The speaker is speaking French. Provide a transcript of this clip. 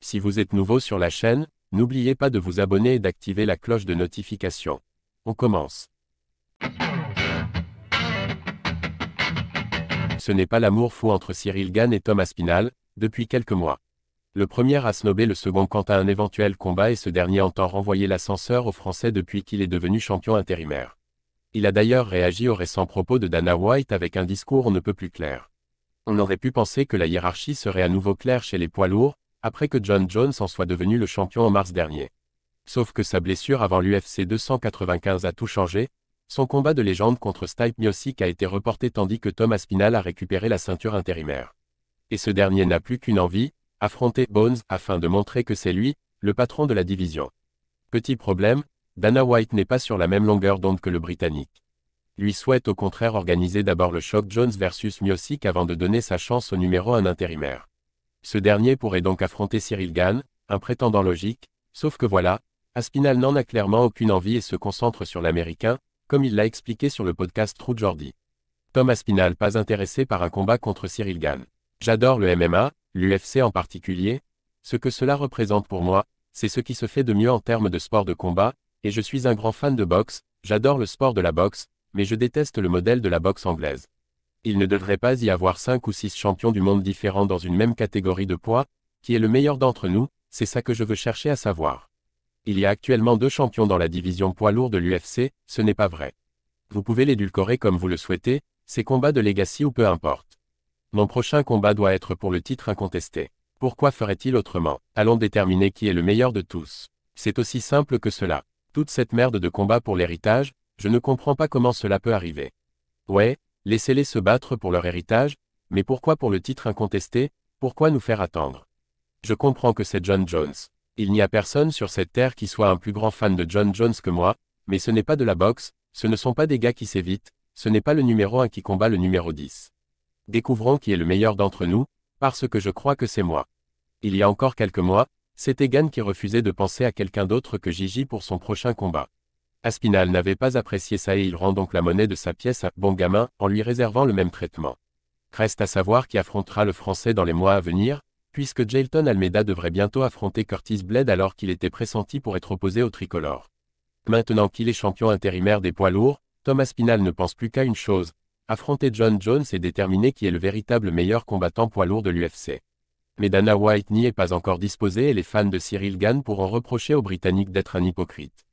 Si vous êtes nouveau sur la chaîne, n'oubliez pas de vous abonner et d'activer la cloche de notification. On commence. Ce n'est pas l'amour fou entre Cyril Gane et Tom Aspinall, depuis quelques mois. Le premier a snobé le second quant à un éventuel combat et ce dernier entend renvoyer l'ascenseur aux Français depuis qu'il est devenu champion intérimaire. Il a d'ailleurs réagi aux récents propos de Dana White avec un discours on ne peut plus clair. On aurait pu penser que la hiérarchie serait à nouveau claire chez les poids lourds, après que Jon Jones en soit devenu le champion en mars dernier. Sauf que sa blessure avant l'UFC 295 a tout changé, son combat de légende contre Stipe Miocic a été reporté tandis que Tom Aspinall a récupéré la ceinture intérimaire. Et ce dernier n'a plus qu'une envie, affronter Bones afin de montrer que c'est lui, le patron de la division. Petit problème, Dana White n'est pas sur la même longueur d'onde que le Britannique. Lui souhaite au contraire organiser d'abord le choc Jones versus Miocic avant de donner sa chance au numéro 1 intérimaire. Ce dernier pourrait donc affronter Cyril Gane, un prétendant logique, sauf que voilà, Aspinall n'en a clairement aucune envie et se concentre sur l'américain, comme il l'a expliqué sur le podcast True Jordi. Tom Aspinall pas intéressé par un combat contre Cyril Gane. J'adore le MMA, l'UFC en particulier, ce que cela représente pour moi, c'est ce qui se fait de mieux en termes de sport de combat, et je suis un grand fan de boxe, j'adore le sport de la boxe, mais je déteste le modèle de la boxe anglaise. Il ne devrait pas y avoir 5 ou 6 champions du monde différents dans une même catégorie de poids, qui est le meilleur d'entre nous, c'est ça que je veux chercher à savoir. Il y a actuellement 2 champions dans la division poids lourd de l'UFC, ce n'est pas vrai. Vous pouvez l'édulcorer comme vous le souhaitez, c'est combat de legacy ou peu importe. Mon prochain combat doit être pour le titre incontesté. Pourquoi ferait-il autrement? Allons déterminer qui est le meilleur de tous. C'est aussi simple que cela. Toute cette merde de combat pour l'héritage, je ne comprends pas comment cela peut arriver. Ouais, laissez-les se battre pour leur héritage, mais pourquoi pour le titre incontesté? Pourquoi nous faire attendre? Je comprends que c'est Jon Jones. Il n'y a personne sur cette terre qui soit un plus grand fan de Jon Jones que moi, mais ce n'est pas de la boxe, ce ne sont pas des gars qui s'évitent, ce n'est pas le numéro 1 qui combat le numéro 10. Découvrons qui est le meilleur d'entre nous, parce que je crois que c'est moi. Il y a encore quelques mois, c'était Gane qui refusait de penser à quelqu'un d'autre que Gigi pour son prochain combat. Aspinall n'avait pas apprécié ça et il rend donc la monnaie de sa pièce à Bon Gamin en lui réservant le même traitement. Reste à savoir qui affrontera le Français dans les mois à venir, puisque Jailton Almeida devrait bientôt affronter Curtis Blade alors qu'il était pressenti pour être opposé au tricolore. Maintenant qu'il est champion intérimaire des poids lourds, Tom Aspinall ne pense plus qu'à une chose, affronter Jon Jones et déterminer qui est le véritable meilleur combattant poids lourd de l'UFC. Mais Dana White n'y est pas encore disposé et les fans de Cyril Gane pourront reprocher aux Britanniques d'être un hypocrite.